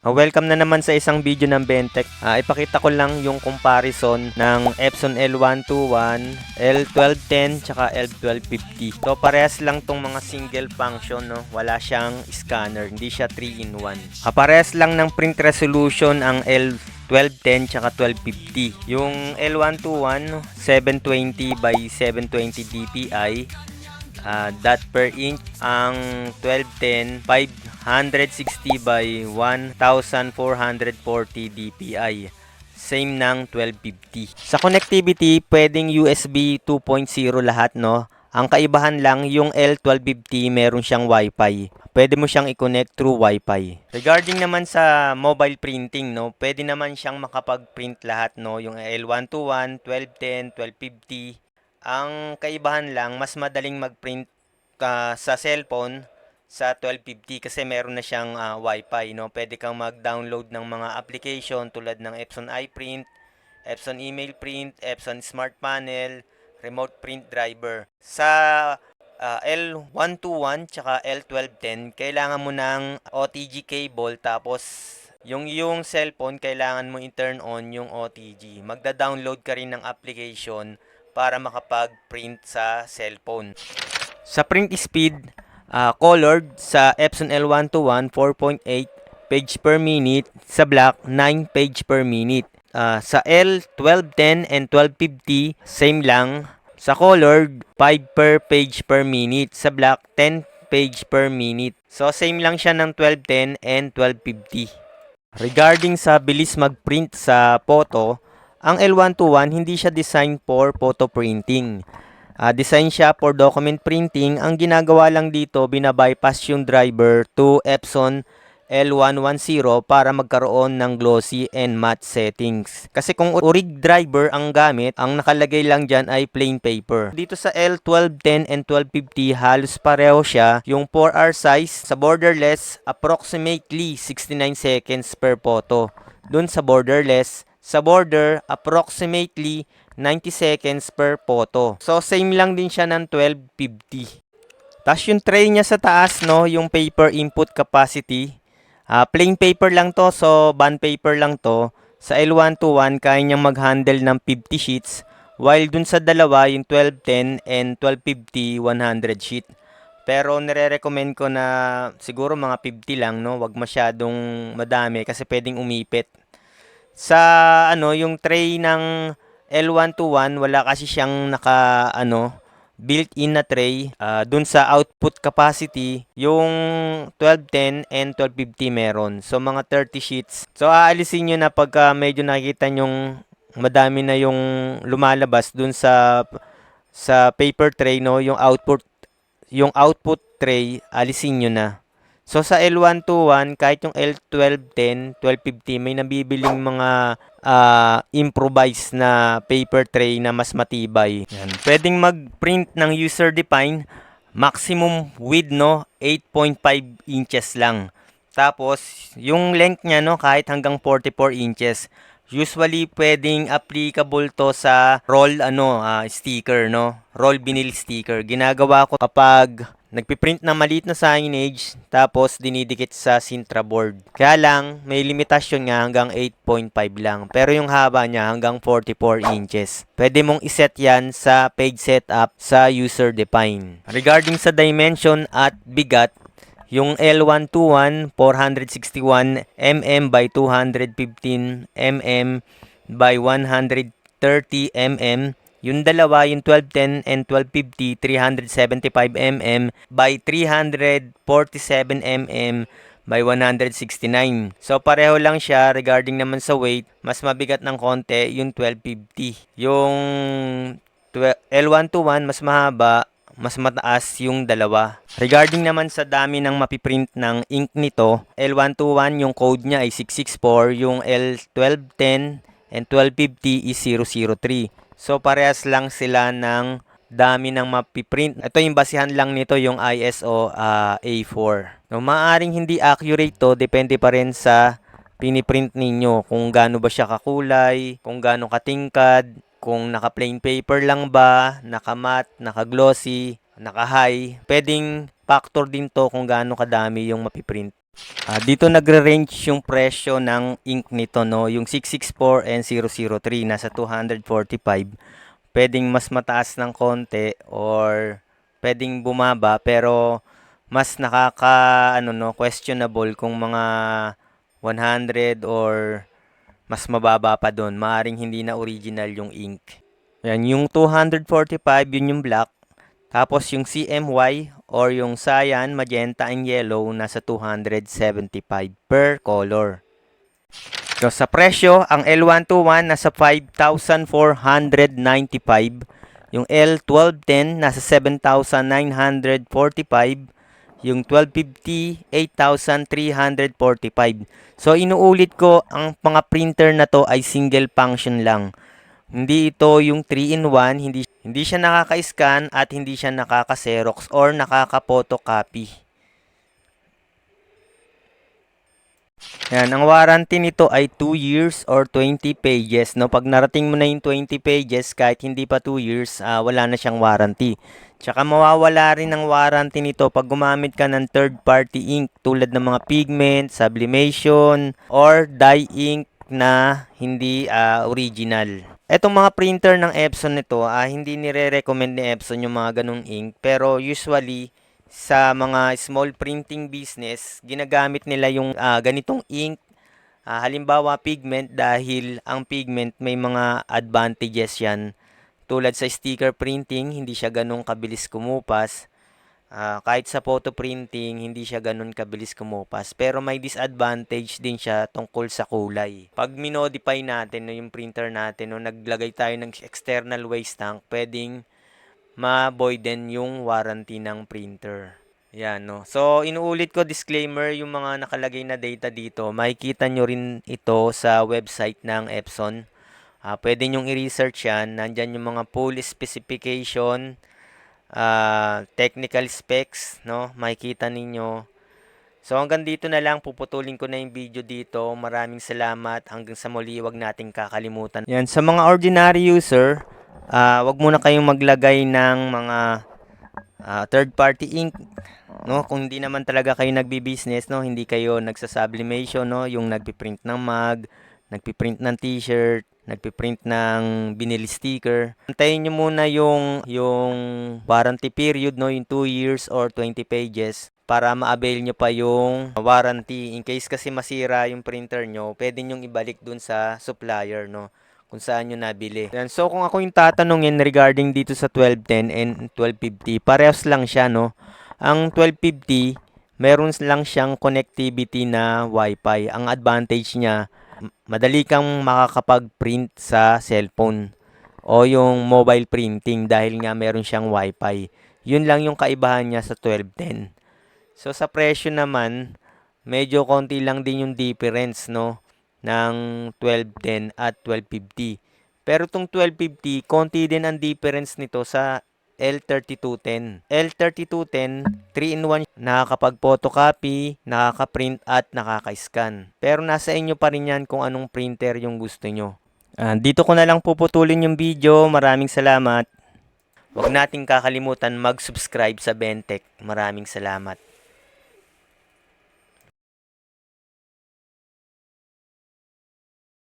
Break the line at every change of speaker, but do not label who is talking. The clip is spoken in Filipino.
Welcome na naman sa isang video ng Bentech. Ipakita ko lang yung comparison ng Epson L121, L1210, tsaka L1250. So parehas lang tong mga single function, no? Wala siyang scanner, hindi siya 3-in-1. Parehas lang ng print resolution ang L1210 tsaka 1250. Yung L121 720 by 720 dpi dot per inch. Ang 1210 560 by 1440 dpi, same ng 1250. Sa connectivity, pwedeng USB 2.0 lahat, no? Ang kaibahan lang, yung L1250 meron siyang Wi-Fi. Pwede mo siyang i-connect through Wi-Fi. Regarding naman sa mobile printing, no, pwede naman siyang makapag-print lahat, no, yung L121, 1210, 1250. Ang kaibahan lang, mas madaling mag-print sa cellphone sa 1250 kasi meron na siyang Wi-Fi, no? Pwede kang mag-download ng mga application tulad ng Epson iPrint, Epson Email Print, Epson Smart Panel, Remote Print Driver. Sa L121 tsaka L1210, kailangan mo ng OTG cable, tapos yung cellphone kailangan mo i-turn on yung OTG. Magda-download ka rin ng application para makapag-print sa cellphone. Sa print speed, colored sa Epson L121 4.8 page per minute, sa black 9 page per minute. Sa L1210 and 1250, same lang. Sa colored, 5 per page per minute, sa black 10 page per minute. So same lang siya ng 1210 and 1250. Regarding sa bilis mag-print sa photo, ang L121 hindi siya design for photo printing. Design siya for document printing. Ang ginagawa lang dito, binabypass yung driver to Epson L110 para magkaroon ng glossy and matte settings. Kasi kung orig driver ang gamit, ang nakalagay lang dyan ay plain paper. Dito sa L1210 and 1250, halos pareho siya. Yung 4R size sa borderless, approximately 69 seconds per photo. Dun sa borderless, sa border, approximately 90 seconds per photo. So, same lang din siya ng 1250. Tapos yung tray niya sa taas, no, yung paper input capacity, plain paper lang to, so bond paper lang to. Sa L121, kaya niyang mag-handle ng 50 sheets, while dun sa dalawa, yung 1210 and 1250, 100 sheet. Pero nire-recommend ko na siguro mga 50 lang, no, wag masyadong madami kasi pwedeng umipit. Sa yung tray ng L121, wala kasi siyang built-in na tray. Dun sa output capacity, yung 1210 and 1250 meron. So mga 30 sheets. So aalisin nyo na pagka medyo nakikita nyong madami na yung lumalabas dun sa paper tray, no, yung output tray, alisin nyo na. So sa L121, kahit yung L1210, 1250, may nabibiling mga improvised na paper tray na mas matibay. Yan. Pwedeng mag-print ng user-defined, maximum width, no, 8.5 inches lang. Tapos yung length niya, no, kahit hanggang 44 inches. Usually pwedeng applicable to sa roll sticker, no? Roll vinyl sticker. Ginagawa ko kapag nagpiprint ng maliit na signage tapos dinidikit sa Sintra board. Kaya lang may limitasyon nga hanggang 8.5 lang. Pero yung haba niya hanggang 44 inches. Pwede mong iset yan sa page setup sa user define. Regarding sa dimension at bigat, yung L121, 461 mm by 215 mm by 130 mm. Yung dalawa, yung 1210 and 1250, 375 mm by 347 mm by 169. So pareho lang siya. Regarding naman sa weight, mas mabigat ng konti yung 1250. Yung L121 mas mahaba, mas mataas yung dalawa. Regarding naman sa dami ng mapiprint ng ink nito, L121 yung code niya ay 664, yung L1210 and 1250 is 003. So parehas lang sila ng dami ng mapiprint. Ito yung basihan lang nito, yung ISO A4. No, maaaring hindi accurate to, depende pa rin sa piniprint ninyo, kung gaano ba siya kakulay, kung gaano katingkad, kung naka-plain paper lang ba, naka-matte, naka-glossy, naka-high. Pwedeng factor din to kung gaano kadami yung mapiprint. Dito nagre-range yung presyo ng ink nito, no? Yung 664 and 003 nasa 245. Pwedeng mas mataas ng konti or pwedeng bumaba, pero mas questionable kung mga 100 or mas mababa pa doon. Maaring hindi na original yung ink. Yan, yung 245, yun yung black. Tapos yung CMY or yung cyan, magenta, and yellow nasa 275 per color. So sa presyo, ang L121 nasa 5,495, yung L1210 nasa 7,945, yung 1250 8,345. So inuulit ko, ang mga printer na to ay single function lang. Hindi ito yung 3-in-1, hindi siya nakaka-scan at hindi siya nakaka-xerox or nakaka-photocopy. Yan, ang warranty nito ay 2 years or 20 pages. No? Pag narating mo na yung 20 pages, kahit hindi pa 2 years, wala na siyang warranty. Tsaka mawawala rin ang warranty nito pag gumamit ka ng third-party ink tulad ng mga pigment, sublimation, or dye ink na hindi original. Etong mga printer ng Epson nito, hindi nire-recommend ni Epson yung mga ganong ink. Pero usually, sa mga small printing business, ginagamit nila yung ganitong ink. Halimbawa, pigment, dahil ang pigment may mga advantages yan. Tulad sa sticker printing, hindi siya ganun kabilis kumupas. Kahit sa photo printing, hindi siya ganun kabilis kumupas. Pero may disadvantage din siya tungkol sa kulay. Pag minodify natin no, yung printer natin, no, naglagay tayo ng external waste tank, pwedeng ma-voiden yung warranty ng printer. Yan, no. So, inuulit ko, disclaimer, yung mga nakalagay na data dito, makikita nyo rin ito sa website ng Epson. Pwede nyong i-research yan. Nandyan yung mga full specification, technical specs, no? Makikita ninyo. So, hanggang dito na lang. Puputulin ko na yung video dito. Maraming salamat. Hanggang sa muli, wag nating kakalimutan. Yan, sa mga ordinary user, wag muna kayong maglagay ng mga third-party ink, no? Kung hindi naman talaga kayo nagbi-business, no? Hindi kayo nagsa-sublimation, no? Yung nagpi-print ng mug, nagpi-print ng t-shirt, nagpi-print ng binili sticker. Antayin nyo muna yung warranty period, no? Yung 2 years or 20 pages para ma-avail nyo pa yung warranty. In case kasi masira yung printer nyo, pwede nyong ibalik dun sa supplier, no? Kung saan nyo nabili. Yan. So, kung ako yung tatanungin regarding dito sa 1210 and 1250, parehas lang siya, no? Ang 1250, meron lang siyang connectivity na Wi-Fi. Ang advantage niya, madali kang makakapag-print sa cellphone o yung mobile printing dahil nga meron siyang Wi-Fi. Yun lang yung kaibahan niya sa 1210. So, sa presyo naman, medyo konti lang din yung difference, no? Ng 1210 at 1250. Pero itong 1250, konti din ang difference nito sa L3210. L3210, 3-in-1, nakakapag-photocopy, nakaka-print at nakaka-scan. Pero nasa inyo pa rin yan kung anong printer yung gusto nyo. Dito ko na lang puputulin yung video. Maraming salamat. Huwag nating kakalimutan mag-subscribe sa Bentech. Maraming salamat.